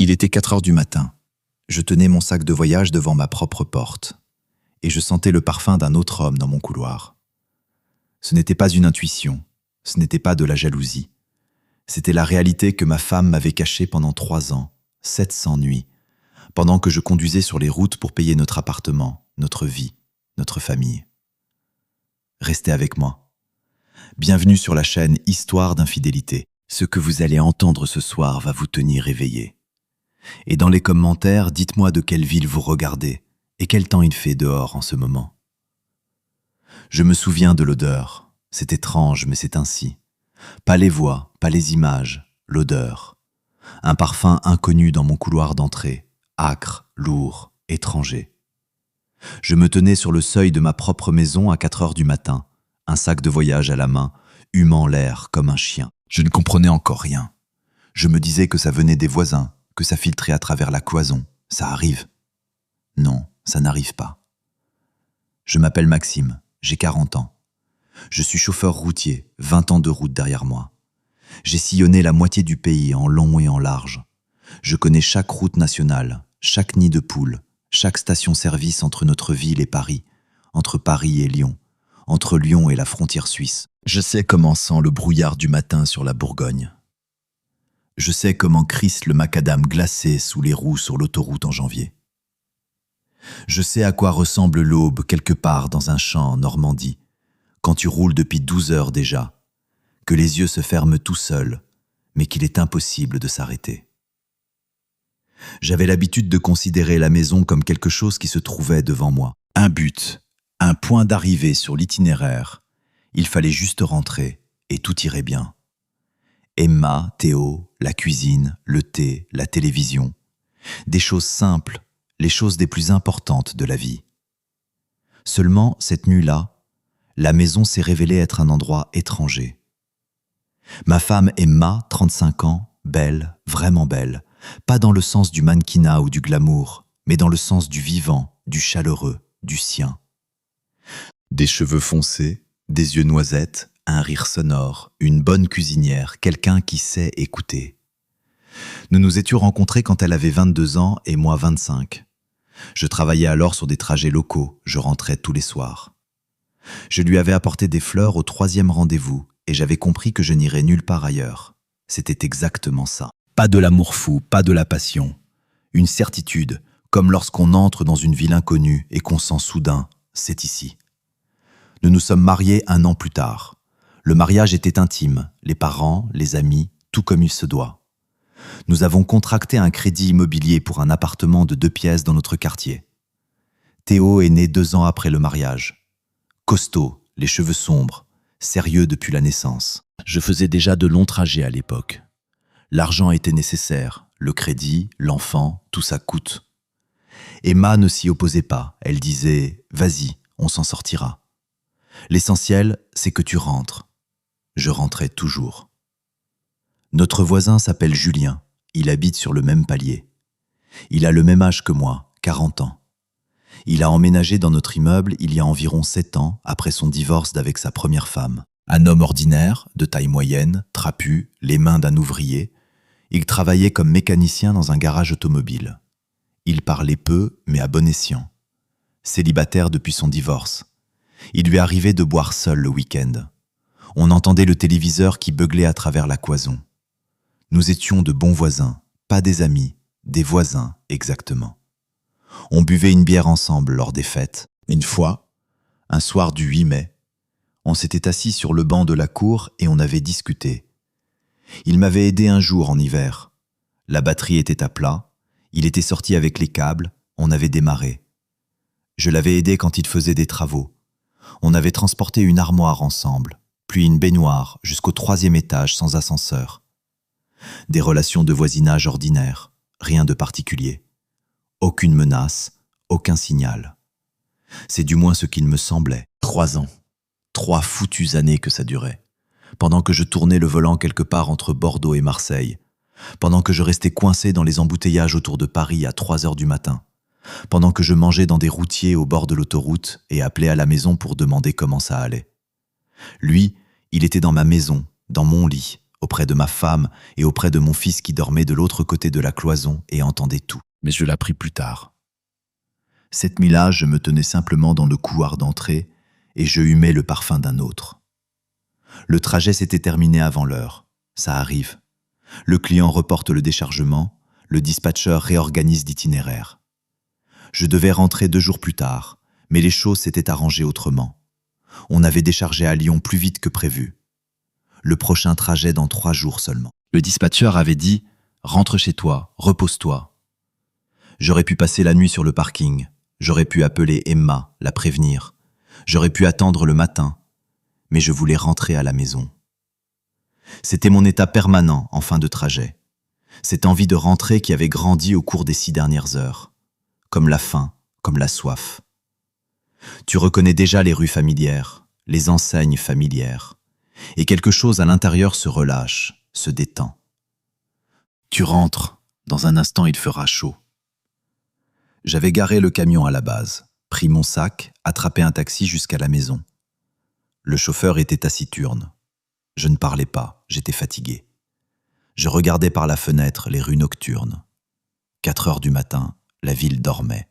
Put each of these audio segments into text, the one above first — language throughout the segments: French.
Il était 4 heures du matin. Je tenais mon sac de voyage devant ma propre porte, et je sentais le parfum d'un autre homme dans mon couloir. Ce n'était pas une intuition, ce n'était pas de la jalousie. C'était la réalité que ma femme m'avait cachée pendant 3 ans, 700 nuits, pendant que je conduisais sur les routes pour payer notre appartement, notre vie, notre famille. Restez avec moi. Bienvenue sur la chaîne Histoire d'infidélité. Ce que vous allez entendre ce soir va vous tenir éveillé. Et dans les commentaires, dites-moi de quelle ville vous regardez et quel temps il fait dehors en ce moment. Je me souviens de l'odeur. C'est étrange, mais c'est ainsi. Pas les voix, pas les images, l'odeur. Un parfum inconnu dans mon couloir d'entrée, âcre, lourd, étranger. Je me tenais sur le seuil de ma propre maison à 4 heures du matin, un sac de voyage à la main, humant l'air comme un chien. Je ne comprenais encore rien. Je me disais que ça venait des voisins, que ça filtrait à travers la cloison. Ça arrive. Non, ça n'arrive pas. Je m'appelle Maxime, j'ai 40 ans. Je suis chauffeur routier, 20 ans de route derrière moi. J'ai sillonné la moitié du pays en long et en large. Je connais chaque route nationale, chaque nid de poule, chaque station-service entre notre ville et Paris, entre Paris et Lyon, entre Lyon et la frontière suisse. Je sais comment sent le brouillard du matin sur la Bourgogne. Je sais comment crisse le macadam glacé sous les roues sur l'autoroute en janvier. Je sais à quoi ressemble l'aube quelque part dans un champ en Normandie, quand tu roules depuis 12 heures déjà, que les yeux se ferment tout seuls, mais qu'il est impossible de s'arrêter. J'avais l'habitude de considérer la maison comme quelque chose qui se trouvait devant moi. Un but, un point d'arrivée sur l'itinéraire. Il fallait juste rentrer et tout irait bien. Emma, Théo, la cuisine, le thé, la télévision. Des choses simples, les choses des plus importantes de la vie. Seulement, cette nuit-là, la maison s'est révélée être un endroit étranger. Ma femme Emma, 35 ans, belle, vraiment belle, pas dans le sens du mannequinat ou du glamour, mais dans le sens du vivant, du chaleureux, du sien. Des cheveux foncés, des yeux noisettes, un rire sonore, une bonne cuisinière, quelqu'un qui sait écouter. Nous nous étions rencontrés quand elle avait 22 ans et moi 25. Je travaillais alors sur des trajets locaux, je rentrais tous les soirs. Je lui avais apporté des fleurs au 3e rendez-vous et j'avais compris que je n'irais nulle part ailleurs. C'était exactement ça. Pas de l'amour fou, pas de la passion. Une certitude, comme lorsqu'on entre dans une ville inconnue et qu'on sent soudain, c'est ici. Nous nous sommes mariés 1 an plus tard. Le mariage était intime, les parents, les amis, tout comme il se doit. Nous avons contracté un crédit immobilier pour un appartement de 2 pièces dans notre quartier. Théo est né 2 ans après le mariage. Costaud, les cheveux sombres, sérieux depuis la naissance. Je faisais déjà de longs trajets à l'époque. L'argent était nécessaire, le crédit, l'enfant, tout ça coûte. Emma ne s'y opposait pas, elle disait « Vas-y, on s'en sortira ». L'essentiel, c'est que tu rentres. Je rentrais toujours. Notre voisin s'appelle Julien, il habite sur le même palier. Il a le même âge que moi, 40 ans. Il a emménagé dans notre immeuble il y a environ 7 ans après son divorce d'avec sa première femme. Un homme ordinaire, de taille moyenne, trapu, les mains d'un ouvrier, il travaillait comme mécanicien dans un garage automobile. Il parlait peu, mais à bon escient. Célibataire depuis son divorce. Il lui arrivait de boire seul le week-end. On entendait le téléviseur qui beuglait à travers la cloison. Nous étions de bons voisins, pas des amis, des voisins exactement. On buvait une bière ensemble lors des fêtes. Une fois, un soir du 8 mai, on s'était assis sur le banc de la cour et on avait discuté. Il m'avait aidé un jour en hiver. La batterie était à plat, il était sorti avec les câbles, on avait démarré. Je l'avais aidé quand il faisait des travaux. On avait transporté une armoire ensemble, puis une baignoire jusqu'au 3e étage sans ascenseur. Des relations de voisinage ordinaires, rien de particulier. Aucune menace, aucun signal. C'est du moins ce qu'il me semblait. 3 ans. 3 foutues années que ça durait. Pendant que je tournais le volant quelque part entre Bordeaux et Marseille. Pendant que je restais coincé dans les embouteillages autour de Paris à 3 heures du matin. Pendant que je mangeais dans des routiers au bord de l'autoroute et appelais à la maison pour demander comment ça allait. Lui, il était dans ma maison, dans mon lit, auprès de ma femme et auprès de mon fils qui dormait de l'autre côté de la cloison et entendait tout. Mais je l'appris plus tard. Cette nuit-là, je me tenais simplement dans le couloir d'entrée et je humais le parfum d'un autre. Le trajet s'était terminé avant l'heure. Ça arrive. Le client reporte le déchargement, le dispatcher réorganise l'itinéraire. Je devais rentrer 2 jours plus tard, mais les choses s'étaient arrangées autrement. On avait déchargé à Lyon plus vite que prévu. Le prochain trajet dans 3 jours seulement. Le dispatcher avait dit « Rentre chez toi, repose-toi ». J'aurais pu passer la nuit sur le parking. J'aurais pu appeler Emma, la prévenir. J'aurais pu attendre le matin. Mais je voulais rentrer à la maison. C'était mon état permanent en fin de trajet. Cette envie de rentrer qui avait grandi au cours des 6 dernières heures. Comme la faim, comme la soif. Tu reconnais déjà les rues familières, les enseignes familières. Et quelque chose à l'intérieur se relâche, se détend. Tu rentres, dans un instant il fera chaud. J'avais garé le camion à la base, pris mon sac, attrapé un taxi jusqu'à la maison. Le chauffeur était taciturne. Je ne parlais pas, j'étais fatigué. Je regardais par la fenêtre les rues nocturnes. 4 heures du matin, la ville dormait.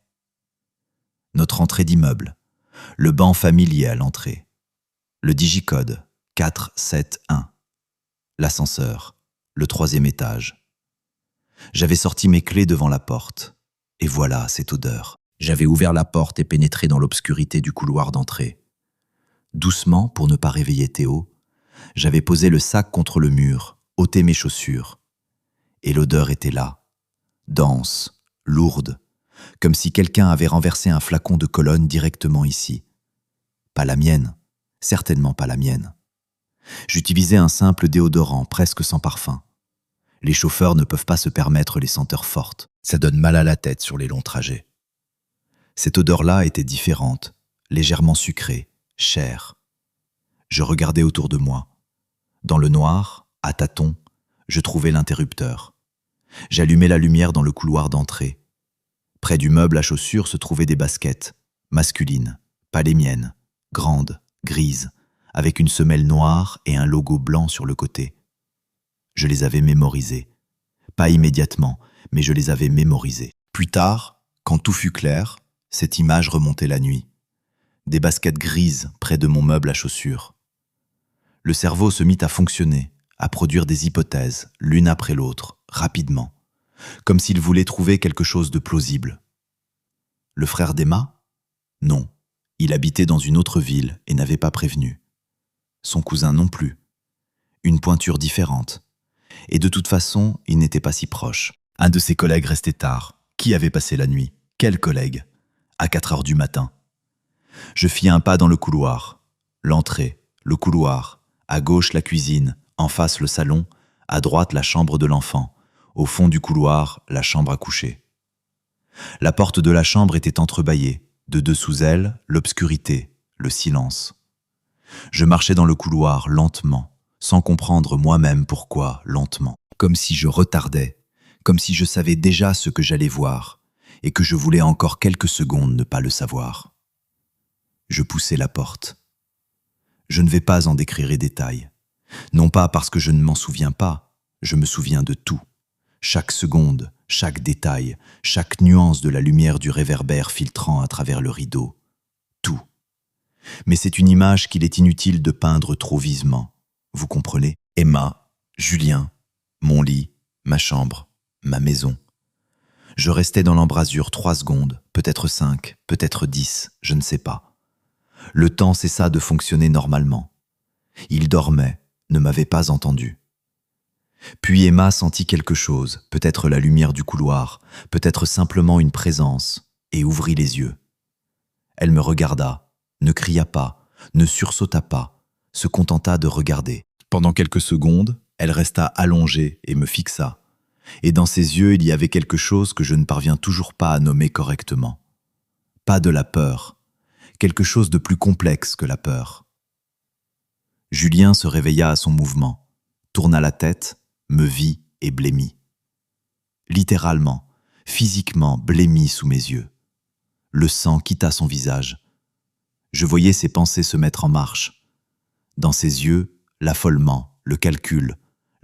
Notre entrée d'immeuble, le banc familier à l'entrée. Le digicode, 471. L'ascenseur, le 3e étage. J'avais sorti mes clés devant la porte. Et voilà cette odeur. J'avais ouvert la porte et pénétré dans l'obscurité du couloir d'entrée. Doucement, pour ne pas réveiller Théo, j'avais posé le sac contre le mur, ôté mes chaussures. Et l'odeur était là, dense, lourde, comme si quelqu'un avait renversé un flacon de cologne directement ici. Pas la mienne, certainement pas la mienne. J'utilisais un simple déodorant, presque sans parfum. Les chauffeurs ne peuvent pas se permettre les senteurs fortes. Ça donne mal à la tête sur les longs trajets. Cette odeur-là était différente, légèrement sucrée, chère. Je regardais autour de moi. Dans le noir, à tâtons, je trouvais l'interrupteur. J'allumais la lumière dans le couloir d'entrée. Près du meuble à chaussures se trouvaient des baskets, masculines, pas les miennes, grandes, grises, avec une semelle noire et un logo blanc sur le côté. Je les avais mémorisées. Pas immédiatement, mais je les avais mémorisées. Plus tard, quand tout fut clair, cette image remontait la nuit. Des baskets grises près de mon meuble à chaussures. Le cerveau se mit à fonctionner, à produire des hypothèses, l'une après l'autre, rapidement, comme s'il voulait trouver quelque chose de plausible. Le frère d'Emma ? Non, il habitait dans une autre ville et n'avait pas prévenu. Son cousin non plus. Une pointure différente. Et de toute façon, il n'était pas si proche. Un de ses collègues restait tard. Qui avait passé la nuit ? Quel collègue ? À 4 heures du matin. Je fis un pas dans le couloir. L'entrée, le couloir, à gauche la cuisine, en face le salon, à droite la chambre de l'enfant, au fond du couloir, la chambre à coucher. La porte de la chambre était entrebâillée, de dessous elle, l'obscurité, le silence. Je marchais dans le couloir lentement, sans comprendre moi-même pourquoi lentement, comme si je retardais, comme si je savais déjà ce que j'allais voir, et que je voulais encore quelques secondes ne pas le savoir. Je poussai la porte. Je ne vais pas en décrire les détails, non pas parce que je ne m'en souviens pas, je me souviens de tout, chaque seconde, chaque détail, chaque nuance de la lumière du réverbère filtrant à travers le rideau, tout. Mais c'est une image qu'il est inutile de peindre trop vivement. Vous comprenez ? Emma, Julien, mon lit, ma chambre, ma maison. Je restais dans l'embrasure 3 secondes, peut-être 5, peut-être 10, je ne sais pas. Le temps cessa de fonctionner normalement. Il dormait, ne m'avait pas entendu. Puis Emma sentit quelque chose, peut-être la lumière du couloir, peut-être simplement une présence, et ouvrit les yeux. Elle me regarda, ne cria pas, ne sursauta pas, se contenta de regarder. Pendant quelques secondes, elle resta allongée et me fixa. Et dans ses yeux, il y avait quelque chose que je ne parviens toujours pas à nommer correctement. Pas de la peur, quelque chose de plus complexe que la peur. Julien se réveilla à son mouvement, tourna la tête, me vit et blêmit. Littéralement, physiquement blêmit sous mes yeux. Le sang quitta son visage. Je voyais ses pensées se mettre en marche. Dans ses yeux, l'affolement, le calcul,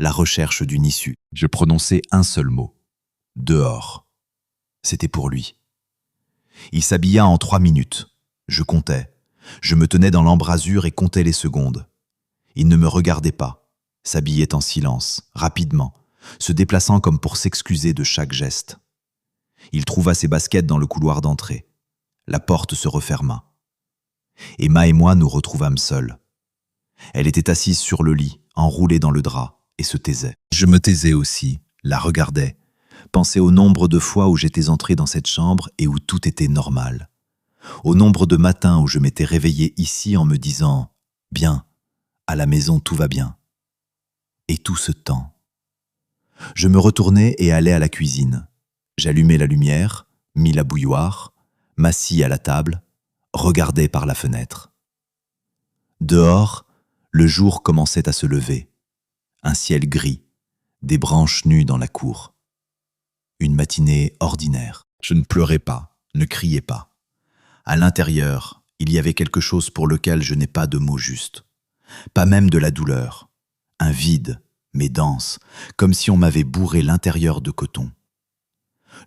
la recherche d'une issue. Je prononçais un seul mot. Dehors. C'était pour lui. Il s'habilla en 3 minutes. Je comptais. Je me tenais dans l'embrasure et comptais les secondes. Il ne me regardait pas, s'habillait en silence, rapidement, se déplaçant comme pour s'excuser de chaque geste. Il trouva ses baskets dans le couloir d'entrée. La porte se referma. Emma et moi nous retrouvâmes seuls. Elle était assise sur le lit, enroulée dans le drap, et se taisait. Je me taisais aussi, la regardais, pensais au nombre de fois où j'étais entré dans cette chambre et où tout était normal. Au nombre de matins où je m'étais réveillé ici en me disant « Bien, à la maison tout va bien ». Et tout ce temps. Je me retournai et allai à la cuisine. J'allumai la lumière, mis la bouilloire, m'assis à la table, regardai par la fenêtre. Dehors, le jour commençait à se lever. Un ciel gris, des branches nues dans la cour. Une matinée ordinaire. Je ne pleurais pas, ne criais pas. À l'intérieur, il y avait quelque chose pour lequel je n'ai pas de mots justes. Pas même de la douleur. Un vide, mais dense, comme si on m'avait bourré l'intérieur de coton.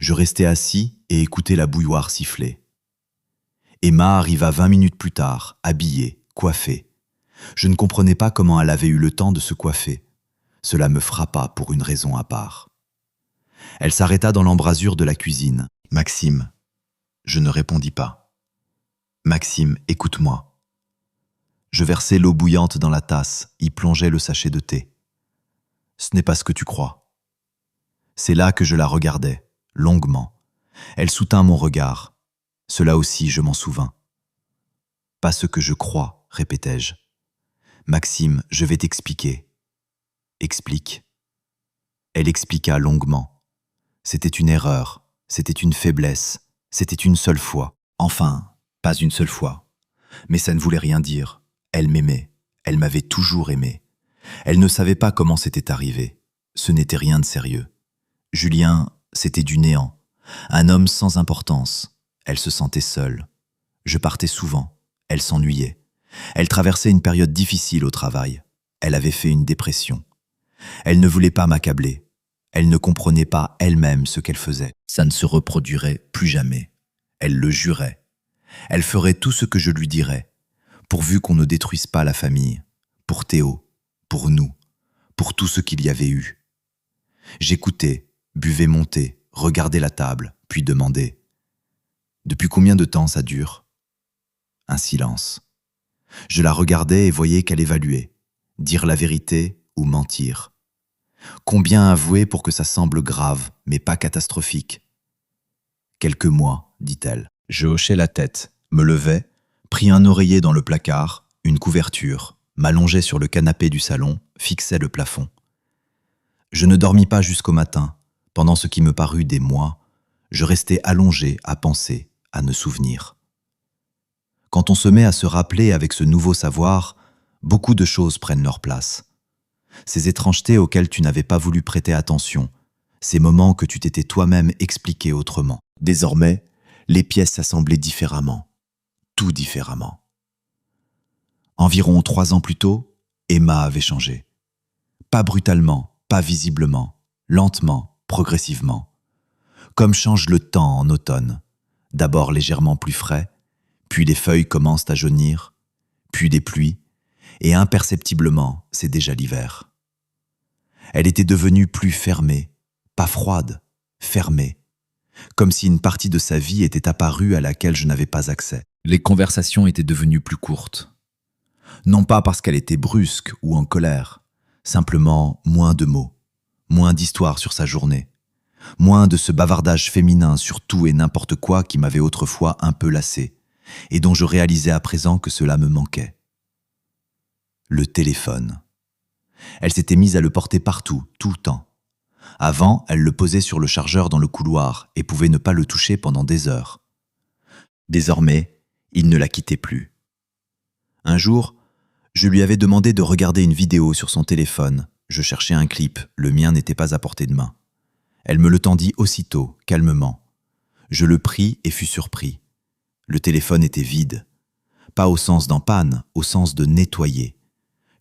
Je restais assis et écoutais la bouilloire siffler. Emma arriva 20 minutes plus tard, habillée, coiffée. Je ne comprenais pas comment elle avait eu le temps de se coiffer. Cela me frappa pour une raison à part. Elle s'arrêta dans l'embrasure de la cuisine. « Maxime !» Je ne répondis pas. « Maxime, écoute-moi. » Je versai l'eau bouillante dans la tasse, y plongeai le sachet de thé. « Ce n'est pas ce que tu crois. » C'est là que je la regardais, longuement. Elle soutint mon regard. Cela aussi, je m'en souvins. « Pas ce que je crois, répétai-je. Maxime, je vais t'expliquer. » Explique. Elle expliqua longuement. C'était une erreur, c'était une faiblesse, c'était une seule fois. Enfin, pas une seule fois. Mais ça ne voulait rien dire. Elle m'aimait, elle m'avait toujours aimé. Elle ne savait pas comment c'était arrivé. Ce n'était rien de sérieux. Julien, c'était du néant. Un homme sans importance. Elle se sentait seule. Je partais souvent. Elle s'ennuyait. Elle traversait une période difficile au travail. Elle avait fait une dépression. Elle ne voulait pas m'accabler. Elle ne comprenait pas elle-même ce qu'elle faisait. Ça ne se reproduirait plus jamais. Elle le jurait. Elle ferait tout ce que je lui dirais, pourvu qu'on ne détruise pas la famille, pour Théo, pour nous, pour tout ce qu'il y avait eu. J'écoutais, buvais mon thé, regardais la table, puis demandais « Depuis combien de temps ça dure ?» Un silence. Je la regardais et voyais qu'elle évaluait, dire la vérité ou mentir. Combien avouer pour que ça semble grave, mais pas catastrophique? Quelques mois, dit-elle. Je hochai la tête, me levai, pris un oreiller dans le placard, une couverture, m'allongeai sur le canapé du salon, fixai le plafond. Je ne dormis pas jusqu'au matin. Pendant ce qui me parut des mois, je restais allongé à penser, à me souvenir. Quand on se met à se rappeler avec ce nouveau savoir, beaucoup de choses prennent leur place. Ces étrangetés auxquelles tu n'avais pas voulu prêter attention, ces moments que tu t'étais toi-même expliqué autrement. Désormais, les pièces s'assemblaient différemment, tout différemment. Environ 3 ans plus tôt, Emma avait changé. Pas brutalement, pas visiblement, lentement, progressivement. Comme change le temps en automne, d'abord légèrement plus frais, puis les feuilles commencent à jaunir, puis des pluies, et imperceptiblement, c'est déjà l'hiver. Elle était devenue plus fermée, pas froide, fermée, comme si une partie de sa vie était apparue à laquelle je n'avais pas accès. Les conversations étaient devenues plus courtes. Non pas parce qu'elle était brusque ou en colère, simplement moins de mots, moins d'histoires sur sa journée, moins de ce bavardage féminin sur tout et n'importe quoi qui m'avait autrefois un peu lassé, et dont je réalisais à présent que cela me manquait. Le téléphone. Elle s'était mise à le porter partout, tout le temps. Avant, elle le posait sur le chargeur dans le couloir et pouvait ne pas le toucher pendant des heures. Désormais, il ne la quittait plus. Un jour, je lui avais demandé de regarder une vidéo sur son téléphone. Je cherchais un clip, le mien n'était pas à portée de main. Elle me le tendit aussitôt, calmement. Je le pris et fus surpris. Le téléphone était vide. Pas au sens d'en panne, au sens de nettoyer.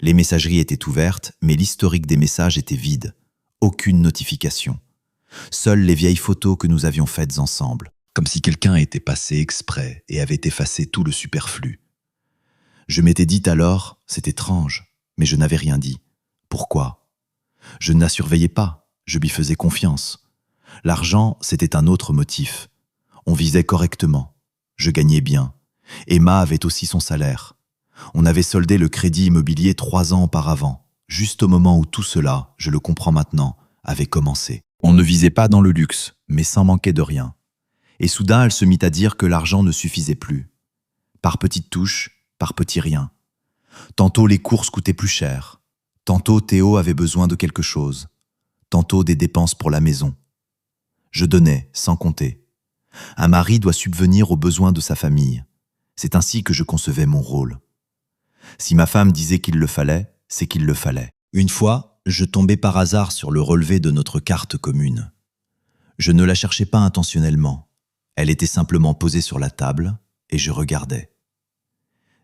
Les messageries étaient ouvertes, mais l'historique des messages était vide. Aucune notification. Seules les vieilles photos que nous avions faites ensemble, comme si quelqu'un était passé exprès et avait effacé tout le superflu. Je m'étais dit alors, c'est étrange, mais je n'avais rien dit. Pourquoi ? Je ne la surveillais pas, je lui faisais confiance. L'argent, c'était un autre motif. On visait correctement. Je gagnais bien. Emma avait aussi son salaire. On avait soldé le crédit immobilier 3 ans auparavant, juste au moment où tout cela, je le comprends maintenant, avait commencé. On ne visait pas dans le luxe, mais sans manquer de rien. Et soudain, elle se mit à dire que l'argent ne suffisait plus. Par petites touches, par petits riens. Tantôt les courses coûtaient plus cher. Tantôt Théo avait besoin de quelque chose. Tantôt des dépenses pour la maison. Je donnais, sans compter. Un mari doit subvenir aux besoins de sa famille. C'est ainsi que je concevais mon rôle. Si ma femme disait qu'il le fallait, c'est qu'il le fallait. Une fois, je tombais par hasard sur le relevé de notre carte commune. Je ne la cherchais pas intentionnellement. Elle était simplement posée sur la table et je regardais.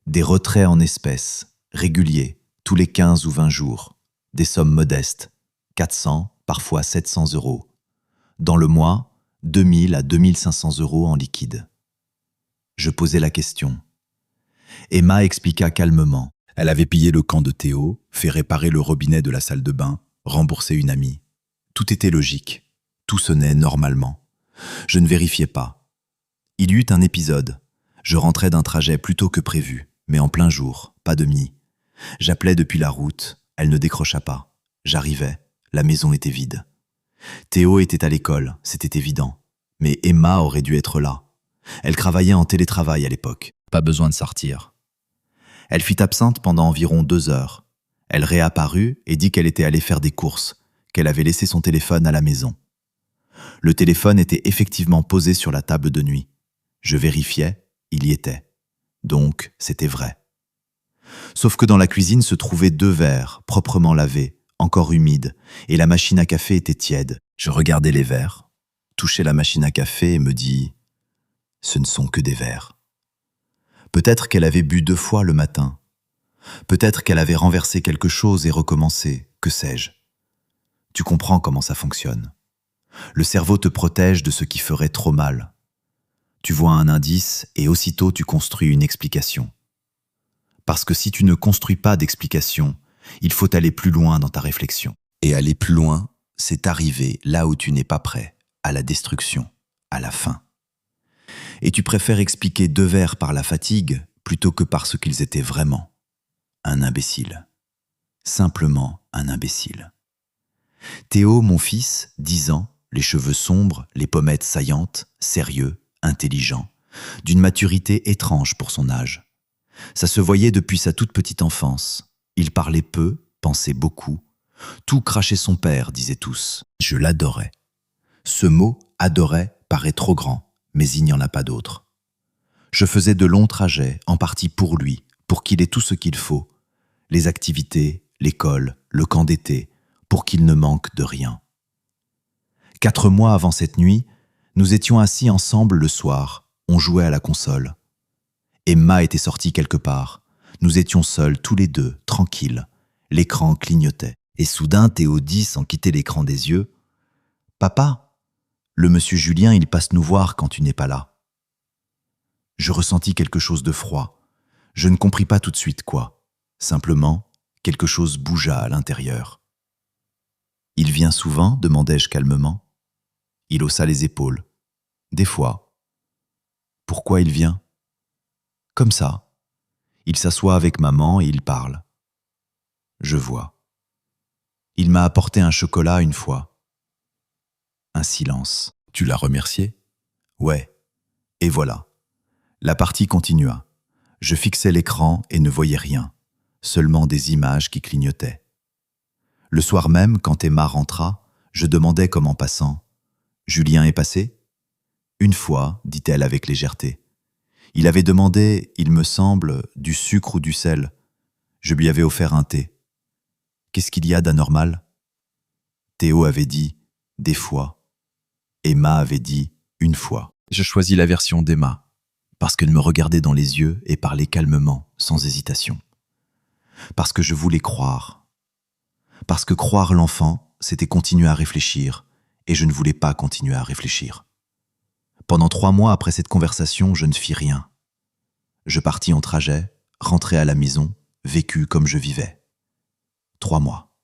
Des retraits en espèces, réguliers, tous les 15 ou 20 jours. Des sommes modestes, 400, parfois 700 €. Dans le mois, 2000 à 2500 € en liquide. Je posai la question. Emma expliqua calmement. Elle avait pillé le camp de Théo, fait réparer le robinet de la salle de bain, remboursé une amie. Tout était logique. Tout sonnait normalement. Je ne vérifiais pas. Il y eut un épisode. Je rentrais d'un trajet plus tôt que prévu, mais en plein jour, pas de mie. J'appelais depuis la route, elle ne décrocha pas. J'arrivais, la maison était vide. Théo était à l'école, c'était évident. Mais Emma aurait dû être là. Elle travaillait en télétravail à l'époque, pas besoin de sortir. Elle fut absente pendant environ 2 heures. Elle réapparut et dit qu'elle était allée faire des courses, qu'elle avait laissé son téléphone à la maison. Le téléphone était effectivement posé sur la table de nuit. Je vérifiais, il y était. Donc, c'était vrai. Sauf que dans la cuisine se trouvaient 2 verres, proprement lavés, encore humides, et la machine à café était tiède. Je regardais les verres, touchais la machine à café et me dis « ce ne sont que des verres ». Peut-être qu'elle avait bu 2 fois le matin. Peut-être qu'elle avait renversé quelque chose et recommencé, que sais-je. Tu comprends comment ça fonctionne. Le cerveau te protège de ce qui ferait trop mal. Tu vois un indice et aussitôt tu construis une explication. Parce que si tu ne construis pas d'explication, il faut aller plus loin dans ta réflexion. Et aller plus loin, c'est arriver là où tu n'es pas prêt, à la destruction, à la fin. Et tu préfères expliquer 2 verres par la fatigue plutôt que par ce qu'ils étaient vraiment. Un imbécile. Simplement un imbécile. Théo, mon fils, 10 ans, les cheveux sombres, les pommettes saillantes, sérieux, intelligent, d'une maturité étrange pour son âge. Ça se voyait depuis sa toute petite enfance. Il parlait peu, pensait beaucoup. Tout crachait son père, disaient tous. Je l'adorais. Ce mot « adorait » paraît trop grand, mais il n'y en a pas d'autre. Je faisais de longs trajets, en partie pour lui, pour qu'il ait tout ce qu'il faut. Les activités, l'école, le camp d'été, pour qu'il ne manque de rien. 4 mois avant cette nuit, nous étions assis ensemble le soir, on jouait à la console. Emma était sortie quelque part. Nous étions seuls, tous les deux, tranquilles. L'écran clignotait. Et soudain, Théo dit, sans quitter l'écran des yeux, « Papa, le monsieur Julien, il passe nous voir quand tu n'es pas là. » Je ressentis quelque chose de froid. Je ne compris pas tout de suite quoi. Simplement, quelque chose bougea à l'intérieur. « Il vient souvent ?» demandai-je calmement. Il haussa les épaules. « Des fois. » « Pourquoi il vient ?»« Comme ça. Il s'assoit avec maman et il parle. » Je vois. Il m'a apporté un chocolat une fois. Un silence. « Tu l'as remercié ?»« Ouais. » Et voilà. La partie continua. Je fixais l'écran et ne voyais rien, seulement des images qui clignotaient. Le soir même, quand Emma rentra, je demandai comme en passant « Julien est passé ?» « Une fois, dit-elle avec légèreté. Il avait demandé, il me semble, du sucre ou du sel. Je lui avais offert un thé. Qu'est-ce qu'il y a d'anormal ? Théo avait dit « des fois ». Emma avait dit « une fois ». Je choisis la version d'Emma, parce qu'elle me regardait dans les yeux et parlait calmement, sans hésitation. Parce que je voulais croire. Parce que croire l'enfant, c'était continuer à réfléchir, et je ne voulais pas continuer à réfléchir. Pendant 3 mois après cette conversation, je ne fis rien. Je partis en trajet, rentrai à la maison, vécus comme je vivais. 3 mois.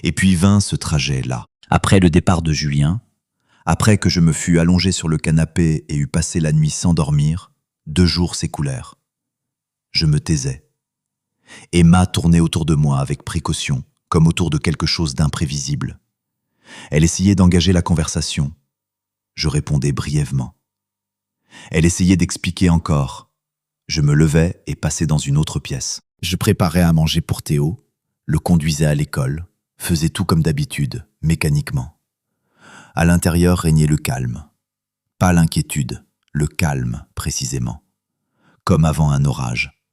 Et puis vint ce trajet-là. Après le départ de Julien, après que je me fus allongé sur le canapé et eus passé la nuit sans dormir, 2 jours s'écoulèrent. Je me taisais. Emma tournait autour de moi avec précaution, comme autour de quelque chose d'imprévisible. Elle essayait d'engager la conversation. Je répondais brièvement. Elle essayait d'expliquer encore. Je me levais et passais dans une autre pièce. Je préparais à manger pour Théo, le conduisais à l'école, faisais tout comme d'habitude, mécaniquement. À l'intérieur régnait le calme. Pas l'inquiétude, le calme, précisément. Comme avant un orage.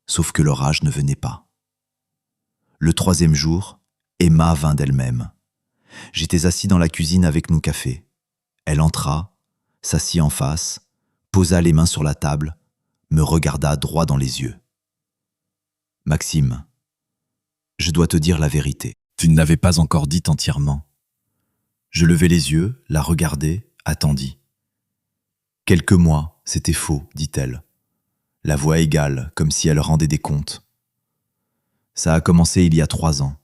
Sauf que l'orage ne venait pas. Le 3e jour, Emma vint d'elle-même. J'étais assis dans la cuisine avec nos cafés. Elle entra, s'assit en face, posa les mains sur la table, me regarda droit dans les yeux. « Maxime, je dois te dire la vérité. Tu ne l'avais pas encore dite entièrement. » Je levai les yeux, la regardai, attendis. « Quelques mois, c'était faux, dit-elle. La voix égale, comme si elle rendait des comptes. Ça a commencé il y a 3 ans.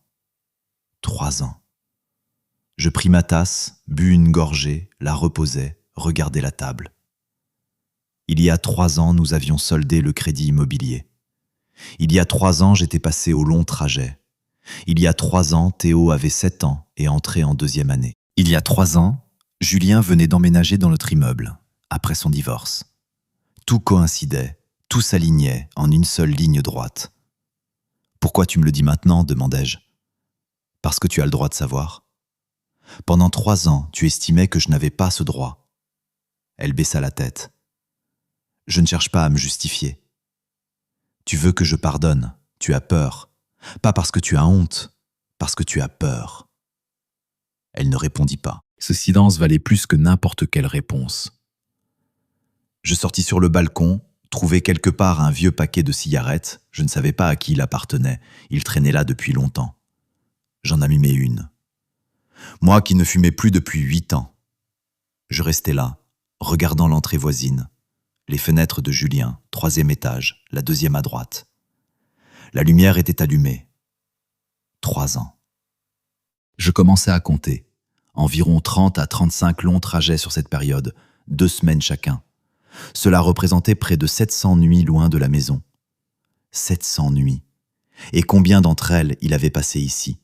3 ans. Je pris ma tasse, bus une gorgée, la reposai, regardai la table. Il y a 3 ans, nous avions soldé le crédit immobilier. Il y a 3 ans, j'étais passé au long trajet. Il y a 3 ans, Théo avait 7 ans et entrait en 2e année. Il y a 3 ans, Julien venait d'emménager dans notre immeuble, après son divorce. Tout coïncidait, tout s'alignait en une seule ligne droite. « Pourquoi tu me le dis maintenant ?» demandai-je. « Parce que tu as le droit de savoir. Pendant 3 ans, tu estimais que je n'avais pas ce droit. » Elle baissa la tête. « Je ne cherche pas à me justifier. Tu veux que je pardonne, tu as peur. Pas parce que tu as honte, parce que tu as peur. » Elle ne répondit pas. Ce silence valait plus que n'importe quelle réponse. Je sortis sur le balcon, trouvai quelque part un vieux paquet de cigarettes. Je ne savais pas à qui il appartenait. Il traînait là depuis longtemps. J'en allumai une. Moi qui ne fumais plus depuis 8 ans. Je restais là, regardant l'entrée voisine. Les fenêtres de Julien, 3e étage, la 2e à droite. La lumière était allumée. 3 ans. Je commençais à compter. Environ 30 à 35 longs trajets sur cette période, 2 semaines chacun. Cela représentait près de 700 nuits loin de la maison. 700 nuits. Et combien d'entre elles il avait passé ici?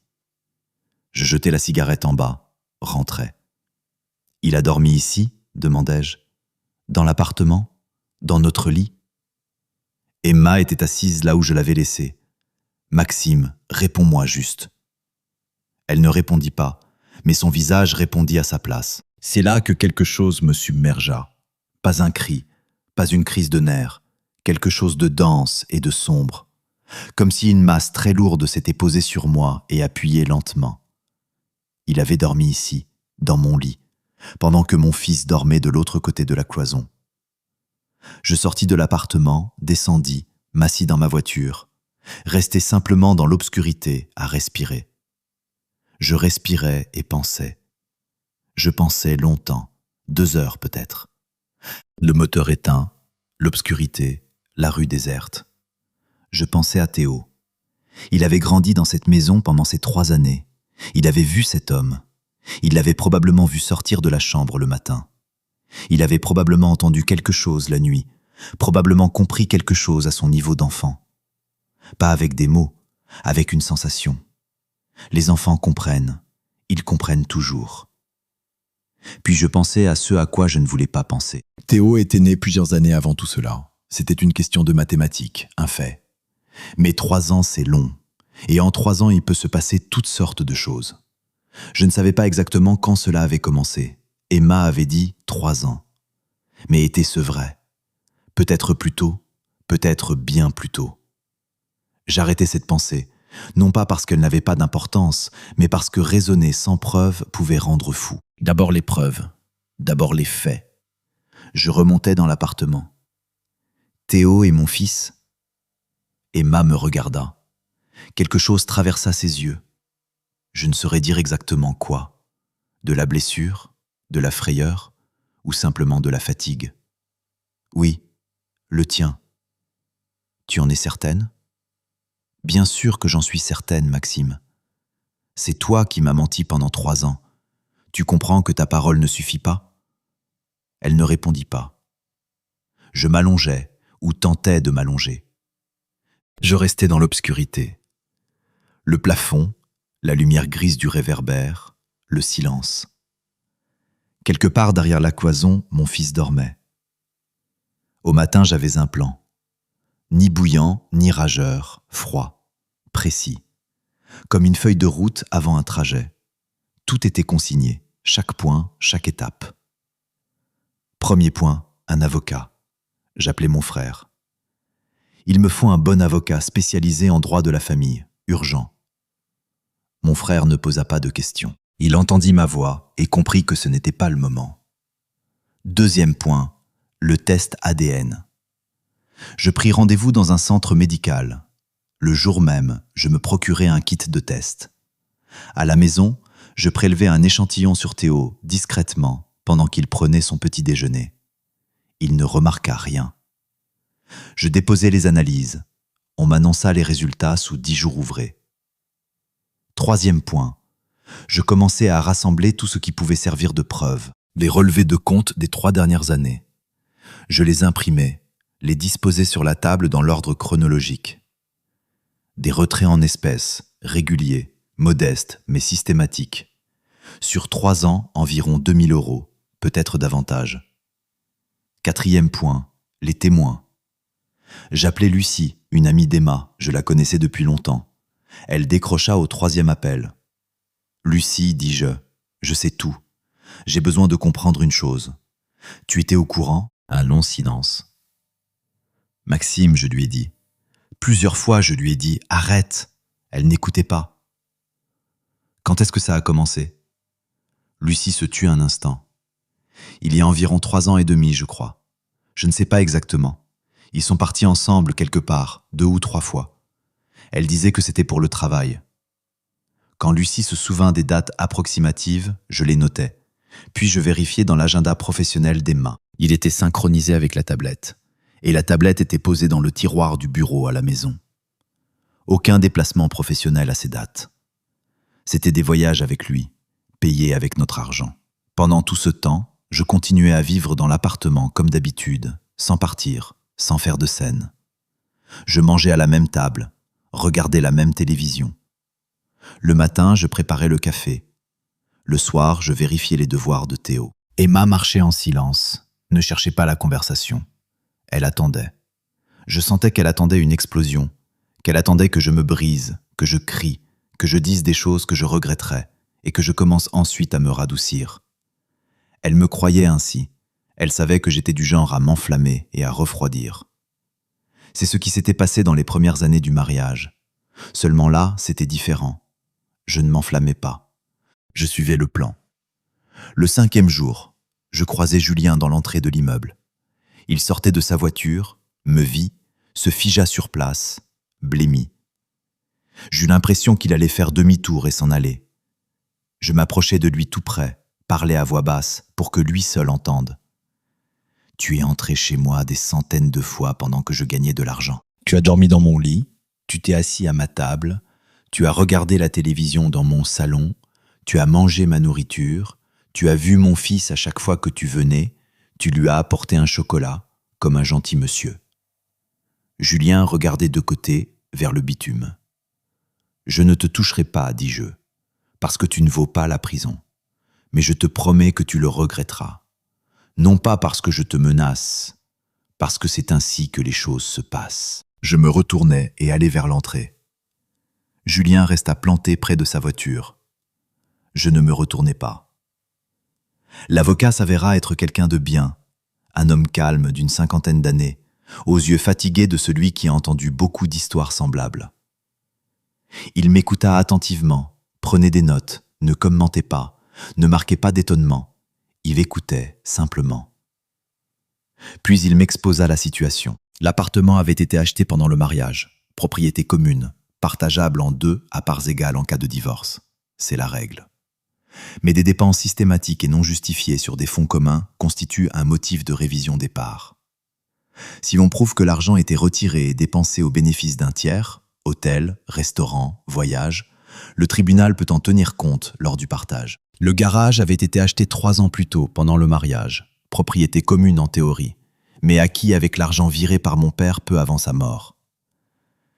Je jetai la cigarette en bas, rentrai. « Il a dormi ici ?» demandai-je. « Dans l'appartement? Dans notre lit ?» Emma était assise là où je l'avais laissée. « Maxime, réponds-moi juste. » Elle ne répondit pas, mais son visage répondit à sa place. C'est là que quelque chose me submergea. Pas un cri, pas une crise de nerfs, quelque chose de dense et de sombre. Comme si une masse très lourde s'était posée sur moi et appuyée lentement. Il avait dormi ici, dans mon lit, pendant que mon fils dormait de l'autre côté de la cloison. Je sortis de l'appartement, descendis, m'assis dans ma voiture, restai simplement dans l'obscurité à respirer. Je respirais et pensais. Je pensais longtemps, 2 heures peut-être. Le moteur éteint, l'obscurité, la rue déserte. Je pensais à Théo. Il avait grandi dans cette maison pendant ces 3 années. Il avait vu cet homme. Il l'avait probablement vu sortir de la chambre le matin. Il avait probablement entendu quelque chose la nuit, probablement compris quelque chose à son niveau d'enfant. Pas avec des mots, avec une sensation. Les enfants comprennent, ils comprennent toujours. Puis je pensais à ce à quoi je ne voulais pas penser. Théo était né plusieurs années avant tout cela. C'était une question de mathématiques, un fait. Mais 3 ans, c'est long. Et en 3 ans, il peut se passer toutes sortes de choses. Je ne savais pas exactement quand cela avait commencé. Emma avait dit 3 ans. Mais était-ce vrai? Peut-être plus tôt, peut-être bien plus tôt. J'arrêtai cette pensée, non pas parce qu'elle n'avait pas d'importance, mais parce que raisonner sans preuve pouvait rendre fou. D'abord les preuves, d'abord les faits. Je remontais dans l'appartement. Théo et mon fils. Emma me regarda. Quelque chose traversa ses yeux. Je ne saurais dire exactement quoi. De la blessure, de la frayeur, ou simplement de la fatigue. Oui, le tien. Tu en es certaine? Bien sûr que j'en suis certaine, Maxime. C'est toi qui m'as menti pendant 3 ans. Tu comprends que ta parole ne suffit pas? Elle ne répondit pas. Je m'allongeais, ou tentais de m'allonger. Je restais dans l'obscurité. Le plafond, la lumière grise du réverbère, le silence. Quelque part derrière la cloison, mon fils dormait. Au matin, j'avais un plan. Ni bouillant, ni rageur, froid, précis. Comme une feuille de route avant un trajet. Tout était consigné, chaque point, chaque étape. Premier point, un avocat. J'appelais mon frère. Il me faut un bon avocat spécialisé en droit de la famille, urgent. Mon frère ne posa pas de questions. Il entendit ma voix et comprit que ce n'était pas le moment. Deuxième point, le test ADN. Je pris rendez-vous dans un centre médical. Le jour même, je me procurai un kit de test. À la maison, je prélevai un échantillon sur Théo, discrètement, pendant qu'il prenait son petit déjeuner. Il ne remarqua rien. Je déposai les analyses. On m'annonça les résultats sous 10 jours ouvrés. Troisième point. Je commençai à rassembler tout ce qui pouvait servir de preuve. Les relevés de compte des 3 dernières années. Je les imprimai, les disposai sur la table dans l'ordre chronologique. Des retraits en espèces, réguliers, modestes, mais systématiques. Sur 3 ans, environ 2 000 €, peut-être davantage. Quatrième point, les témoins. J'appelai Lucie, une amie d'Emma, je la connaissais depuis longtemps. Elle décrocha au 3e appel. « Lucie, dis-je, je sais tout. J'ai besoin de comprendre une chose. Tu étais au courant ?» Un long silence. « Maxime, je lui ai dit. Plusieurs fois, je lui ai dit « Arrête !» Elle n'écoutait pas. « Quand est-ce que ça a commencé ?» Lucie se tut un instant. « Il y a environ 3 ans et demi, je crois. Je ne sais pas exactement. Ils sont partis ensemble quelque part, 2 ou 3 fois. Elle disait que c'était pour le travail. » Quand Lucie se souvint des dates approximatives, je les notais. Puis je vérifiai dans l'agenda professionnel d'Emma. Il était synchronisé avec la tablette. Et la tablette était posée dans le tiroir du bureau à la maison. Aucun déplacement professionnel à ces dates. C'était des voyages avec lui, payés avec notre argent. Pendant tout ce temps, je continuais à vivre dans l'appartement comme d'habitude, sans partir, sans faire de scène. Je mangeais à la même table, regardais la même télévision. Le matin, je préparais le café. Le soir, je vérifiais les devoirs de Théo. Emma marchait en silence, ne cherchait pas la conversation. Elle attendait. Je sentais qu'elle attendait une explosion, qu'elle attendait que je me brise, que je crie, que je dise des choses que je regretterais et que je commence ensuite à me radoucir. Elle me croyait ainsi. Elle savait que j'étais du genre à m'enflammer et à refroidir. C'est ce qui s'était passé dans les premières années du mariage. Seulement là, c'était différent. Je ne m'enflammais pas. Je suivais le plan. Le 5e jour, je croisai Julien dans l'entrée de l'immeuble. Il sortait de sa voiture, me vit, se figea sur place, blêmi. J'eus l'impression qu'il allait faire demi-tour et s'en aller. Je m'approchai de lui tout près, parlais à voix basse pour que lui seul entende. « Tu es entré chez moi des centaines de fois pendant que je gagnais de l'argent. Tu as dormi dans mon lit, tu t'es assis à ma table, tu as regardé la télévision dans mon salon, tu as mangé ma nourriture, tu as vu mon fils à chaque fois que tu venais, tu lui as apporté un chocolat, comme un gentil monsieur. » Julien regardait de côté, vers le bitume. « Je ne te toucherai pas, dis-je, parce que tu ne vaux pas la prison. Mais je te promets que tu le regretteras. Non pas parce que je te menace, parce que c'est ainsi que les choses se passent. » Je me retournai et allai vers l'entrée. Julien resta planté près de sa voiture. Je ne me retournai pas. L'avocat s'avéra être quelqu'un de bien, un homme calme d'une 50aine d'années, aux yeux fatigués de celui qui a entendu beaucoup d'histoires semblables. Il m'écouta attentivement, prenait des notes, ne commentait pas, ne marquait pas d'étonnement. Il écoutait simplement. Puis il m'exposa la situation. L'appartement avait été acheté pendant le mariage, propriété commune, partageable en deux à parts égales en cas de divorce. C'est la règle. Mais des dépenses systématiques et non justifiées sur des fonds communs constituent un motif de révision des parts. Si l'on prouve que l'argent était retiré et dépensé au bénéfice d'un tiers, hôtel, restaurant, voyage, le tribunal peut en tenir compte lors du partage. Le garage avait été acheté 3 ans plus tôt, pendant le mariage, propriété commune en théorie, mais acquis avec l'argent viré par mon père peu avant sa mort.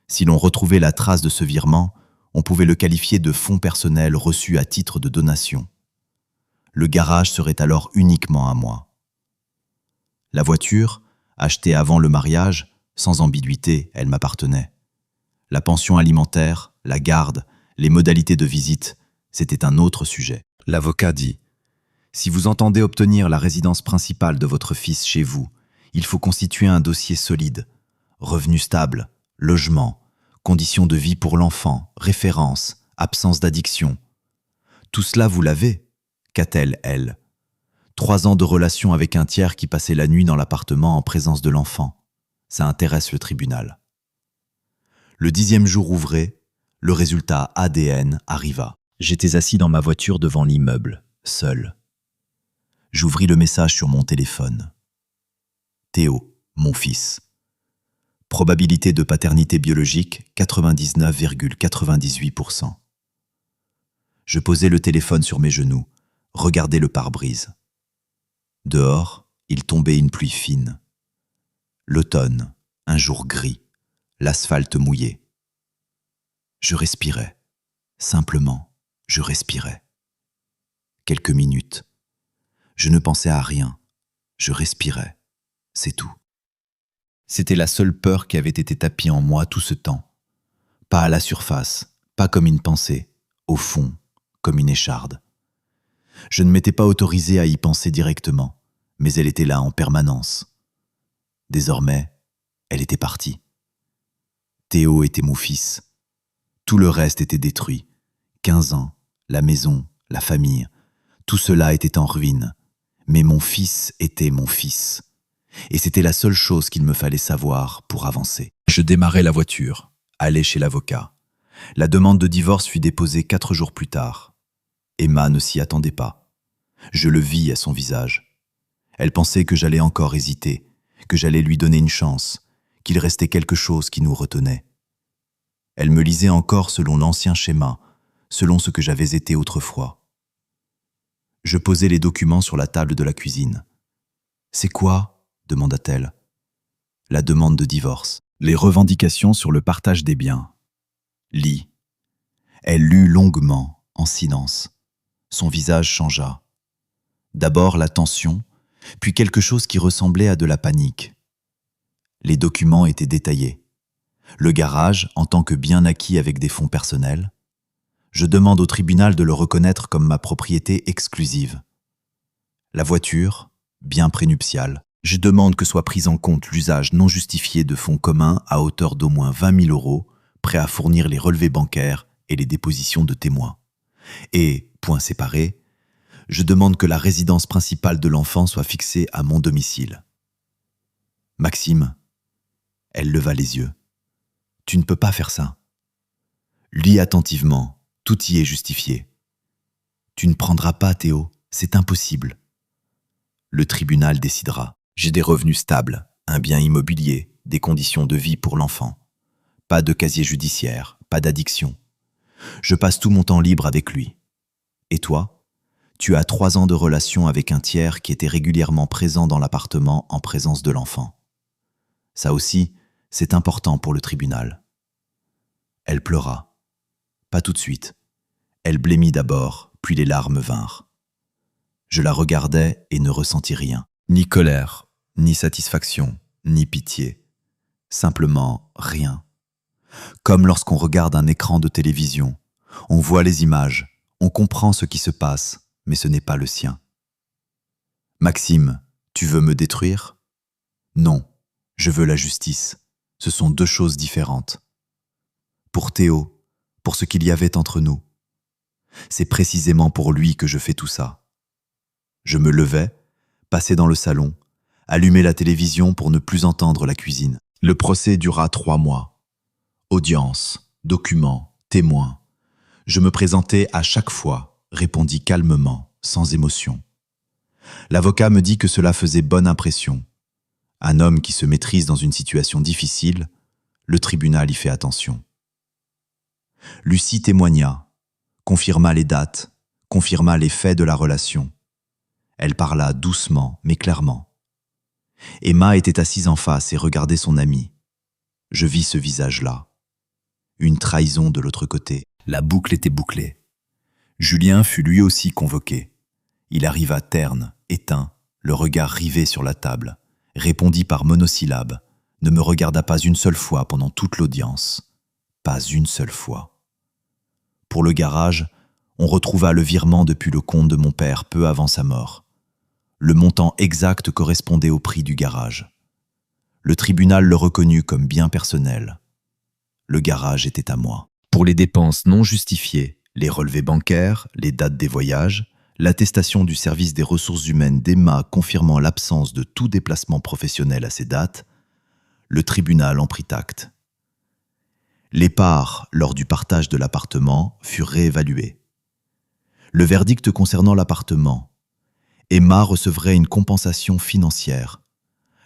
Si l'on retrouvait la trace de ce virement, on pouvait le qualifier de fonds personnels reçus à titre de donation. Le garage serait alors uniquement à moi. La voiture, achetée avant le mariage, sans ambiguïté, elle m'appartenait. La pension alimentaire, la garde, les modalités de visite, c'était un autre sujet. L'avocat dit « Si vous entendez obtenir la résidence principale de votre fils chez vous, il faut constituer un dossier solide, revenu stable, logement, conditions de vie pour l'enfant, référence, absence d'addiction. Tout cela, vous l'avez. Qu'a-t-elle, elle ? 3 ans de relation avec un tiers qui passait la nuit dans l'appartement en présence de l'enfant. Ça intéresse le tribunal. Le 10e jour ouvré, le résultat ADN arriva. J'étais assis dans ma voiture devant l'immeuble, seul. J'ouvris le message sur mon téléphone. Théo, mon fils. Probabilité de paternité biologique, 99,98%. Je posai le téléphone sur mes genoux, regardai le pare-brise. Dehors, il tombait une pluie fine. L'automne, un jour gris, l'asphalte mouillé. Je respirais. Simplement, je respirais. Quelques minutes. Je ne pensais à rien. Je respirais. C'est tout. C'était la seule peur qui avait été tapie en moi tout ce temps. Pas à la surface, pas comme une pensée, au fond, comme une écharde. Je ne m'étais pas autorisé à y penser directement, mais elle était là en permanence. Désormais, elle était partie. Théo était mon fils. Tout le reste était détruit. 15 ans, la maison, la famille, tout cela était en ruine. Mais mon fils était mon fils. Et c'était la seule chose qu'il me fallait savoir pour avancer. Je démarrai la voiture, allai chez l'avocat. La demande de divorce fut déposée 4 jours plus tard. Emma ne s'y attendait pas. Je le vis à son visage. Elle pensait que j'allais encore hésiter, que j'allais lui donner une chance, qu'il restait quelque chose qui nous retenait. Elle me lisait encore selon l'ancien schéma, selon ce que j'avais été autrefois. Je posai les documents sur la table de la cuisine. « C'est quoi ?» demanda-t-elle. « La demande de divorce. Les revendications sur le partage des biens. » Lis. Elle lut longuement, en silence. Son visage changea. D'abord la tension, puis quelque chose qui ressemblait à de la panique. Les documents étaient détaillés. Le garage, en tant que bien acquis avec des fonds personnels. Je demande au tribunal de le reconnaître comme ma propriété exclusive. La voiture, bien prénuptial. Je demande que soit pris en compte l'usage non justifié de fonds communs à hauteur d'au moins 20 000 €, prêts à fournir les relevés bancaires et les dépositions de témoins. Et, point séparé, je demande que la résidence principale de l'enfant soit fixée à mon domicile. Maxime, elle leva les yeux. Tu ne peux pas faire ça. Lis attentivement, tout y est justifié. Tu ne prendras pas, Théo, c'est impossible. Le tribunal décidera. J'ai des revenus stables, un bien immobilier, des conditions de vie pour l'enfant. Pas de casier judiciaire, pas d'addiction. Je passe tout mon temps libre avec lui. Et toi, tu as 3 ans de relation avec un tiers qui était régulièrement présent dans l'appartement en présence de l'enfant. Ça aussi, c'est important pour le tribunal. Elle pleura. Pas tout de suite. Elle blêmit d'abord, puis les larmes vinrent. Je la regardais et ne ressentis rien. Ni colère, ni satisfaction, ni pitié. Simplement rien. Comme lorsqu'on regarde un écran de télévision, on voit les images, on comprend ce qui se passe, mais ce n'est pas le sien. Maxime, tu veux me détruire ? Non, je veux la justice. Ce sont 2 choses différentes. Pour Théo, pour ce qu'il y avait entre nous. C'est précisément pour lui que je fais tout ça. Je me levais, passais dans le salon, allumais la télévision pour ne plus entendre la cuisine. Le procès dura 3 mois. Audience, documents, témoins. Je me présentais à chaque fois, répondis calmement, sans émotion. L'avocat me dit que cela faisait bonne impression. Un homme qui se maîtrise dans une situation difficile, le tribunal y fait attention. Lucie témoigna, confirma les dates, confirma les faits de la relation. Elle parla doucement, mais clairement. Emma était assise en face et regardait son amie. Je vis ce visage-là. Une trahison de l'autre côté. La boucle était bouclée. Julien fut lui aussi convoqué. Il arriva terne, éteint, le regard rivé sur la table, répondit par monosyllabes, ne me regarda pas une seule fois pendant toute l'audience. Pas une seule fois. Pour le garage, on retrouva le virement depuis le compte de mon père peu avant sa mort. Le montant exact correspondait au prix du garage. Le tribunal le reconnut comme bien personnel. Le garage était à moi. Pour les dépenses non justifiées, les relevés bancaires, les dates des voyages, l'attestation du service des ressources humaines d'Emma confirmant l'absence de tout déplacement professionnel à ces dates, le tribunal en prit acte. Les parts, lors du partage de l'appartement, furent réévaluées. Le verdict concernant l'appartement. Emma recevrait une compensation financière.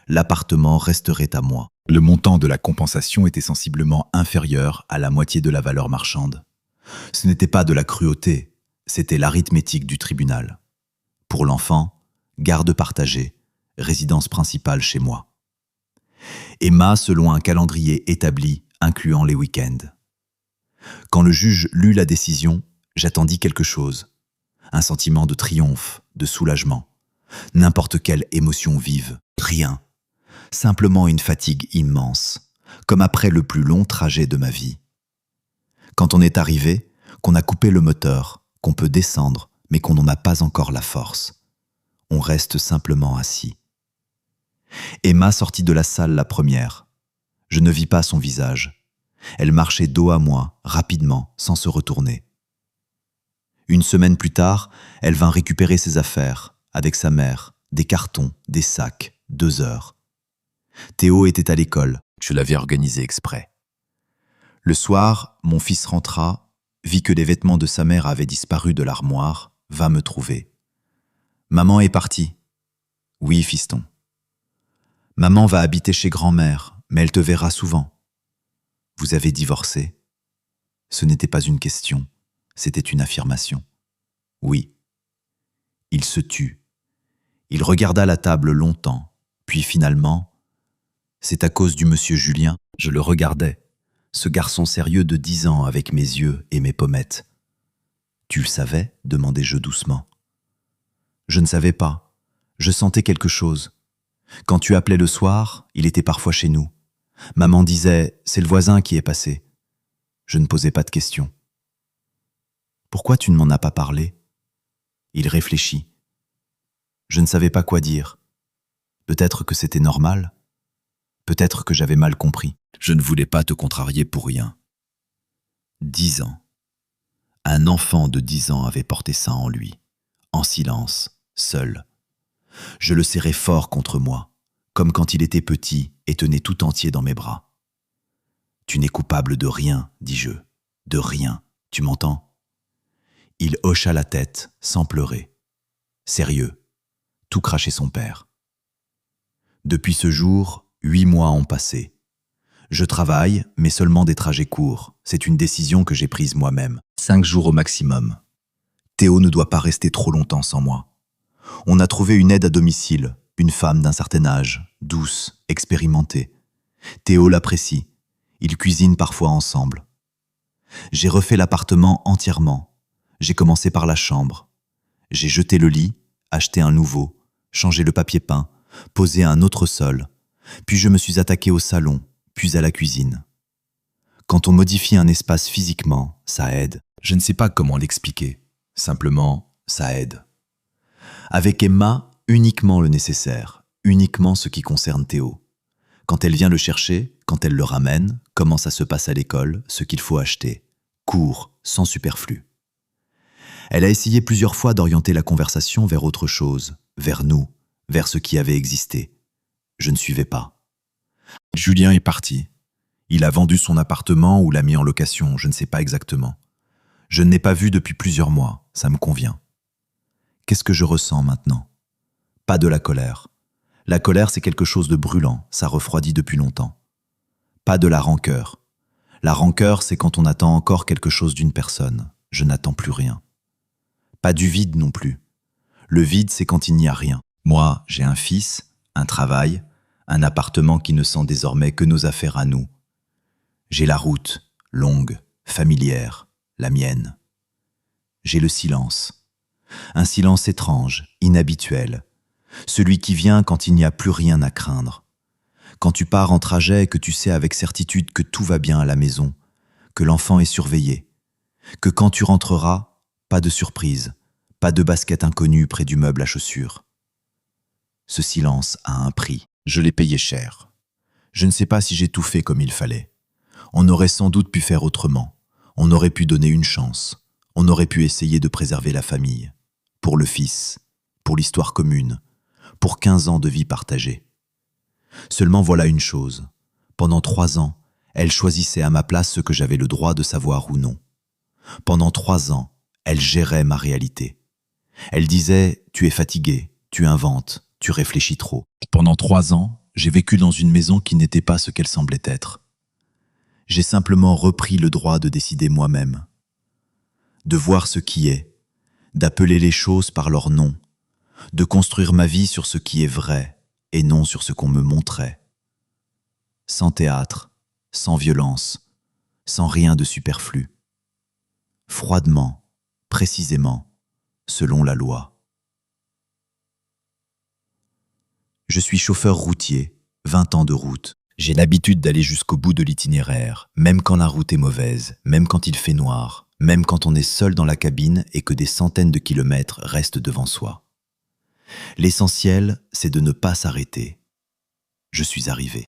L'appartement resterait à moi. Le montant de la compensation était sensiblement inférieur à la moitié de la valeur marchande. Ce n'était pas de la cruauté, c'était l'arithmétique du tribunal. Pour l'enfant, garde partagée, résidence principale chez moi. Emma selon un calendrier établi, incluant les week-ends. Quand le juge lut la décision, j'attendis quelque chose. Un sentiment de triomphe, de soulagement. N'importe quelle émotion vive, rien. Simplement une fatigue immense, comme après le plus long trajet de ma vie. Quand on est arrivé, qu'on a coupé le moteur, qu'on peut descendre, mais qu'on n'en a pas encore la force. On reste simplement assis. Emma sortit de la salle la première. Je ne vis pas son visage. Elle marchait dos à moi, rapidement, sans se retourner. Une semaine plus tard, elle vint récupérer ses affaires, avec sa mère, des cartons, des sacs, 2 heures. Théo était à l'école, je l'avais organisé exprès. Le soir, mon fils rentra, vit que les vêtements de sa mère avaient disparu de l'armoire, va me trouver. « Maman est partie. »« Oui, fiston. »« Maman va habiter chez grand-mère, mais elle te verra souvent. »« Vous avez divorcé ?» Ce n'était pas une question, c'était une affirmation. « Oui. » Il se tut. Il regarda la table longtemps, puis finalement... C'est à cause du monsieur Julien, je le regardais, ce garçon sérieux de 10 ans avec mes yeux et mes pommettes. « Tu le savais ?» demandai-je doucement. Je ne savais pas, je sentais quelque chose. Quand tu appelais le soir, il était parfois chez nous. Maman disait « C'est le voisin qui est passé ». Je ne posais pas de questions. « Pourquoi tu ne m'en as pas parlé ?» Il réfléchit. Je ne savais pas quoi dire. Peut-être que c'était normal. Peut-être que j'avais mal compris. Je ne voulais pas te contrarier pour rien. 10 ans. Un enfant de 10 ans avait porté ça en lui, en silence, seul. Je le serrais fort contre moi, comme quand il était petit et tenait tout entier dans mes bras. « Tu n'es coupable de rien, dis-je, de rien, tu m'entends ?» Il hocha la tête, sans pleurer. Sérieux, tout crachait son père. Depuis ce jour, 8 mois ont passé. Je travaille, mais seulement des trajets courts. C'est une décision que j'ai prise moi-même. 5 jours au maximum. Théo ne doit pas rester trop longtemps sans moi. On a trouvé une aide à domicile, une femme d'un certain âge, douce, expérimentée. Théo l'apprécie. Ils cuisinent parfois ensemble. J'ai refait l'appartement entièrement. J'ai commencé par la chambre. J'ai jeté le lit, acheté un nouveau, changé le papier peint, posé un autre sol. Puis je me suis attaqué au salon, puis à la cuisine. Quand on modifie un espace physiquement, ça aide. Je ne sais pas comment l'expliquer. Simplement, ça aide. Avec Emma, uniquement le nécessaire, uniquement ce qui concerne Théo. Quand elle vient le chercher, quand elle le ramène, comment ça se passe à l'école, ce qu'il faut acheter. Court, sans superflu. Elle a essayé plusieurs fois d'orienter la conversation vers autre chose, vers nous, vers ce qui avait existé. Je ne suivais pas. Julien est parti. Il a vendu son appartement ou l'a mis en location, je ne sais pas exactement. Je ne l'ai pas vu depuis plusieurs mois, ça me convient. Qu'est-ce que je ressens maintenant? Pas de la colère. La colère, c'est quelque chose de brûlant, ça refroidit depuis longtemps. Pas de la rancœur. La rancœur, c'est quand on attend encore quelque chose d'une personne. Je n'attends plus rien. Pas du vide non plus. Le vide, c'est quand il n'y a rien. Moi, j'ai un fils, un travail, un appartement qui ne sent désormais que nos affaires à nous. J'ai la route, longue, familière, la mienne. J'ai le silence. Un silence étrange, inhabituel. Celui qui vient quand il n'y a plus rien à craindre. Quand tu pars en trajet et que tu sais avec certitude que tout va bien à la maison, que l'enfant est surveillé, que quand tu rentreras, pas de surprise, pas de basket inconnue près du meuble à chaussures. Ce silence a un prix. Je l'ai payé cher. Je ne sais pas si j'ai tout fait comme il fallait. On aurait sans doute pu faire autrement. On aurait pu donner une chance. On aurait pu essayer de préserver la famille. Pour le fils, pour l'histoire commune, pour 15 ans de vie partagée. Seulement voilà une chose. Pendant 3 ans, elle choisissait à ma place ce que j'avais le droit de savoir ou non. Pendant 3 ans, elle gérait ma réalité. Elle disait « Tu es fatigué, tu inventes, tu réfléchis trop ». Pendant 3 ans, j'ai vécu dans une maison qui n'était pas ce qu'elle semblait être. J'ai simplement repris le droit de décider moi-même, de voir ce qui est, d'appeler les choses par leur nom, de construire ma vie sur ce qui est vrai et non sur ce qu'on me montrait. Sans théâtre, sans violence, sans rien de superflu. Froidement, précisément, selon la loi. Je suis chauffeur routier, 20 ans de route. J'ai l'habitude d'aller jusqu'au bout de l'itinéraire, même quand la route est mauvaise, même quand il fait noir, même quand on est seul dans la cabine et que des centaines de kilomètres restent devant soi. L'essentiel, c'est de ne pas s'arrêter. Je suis arrivé.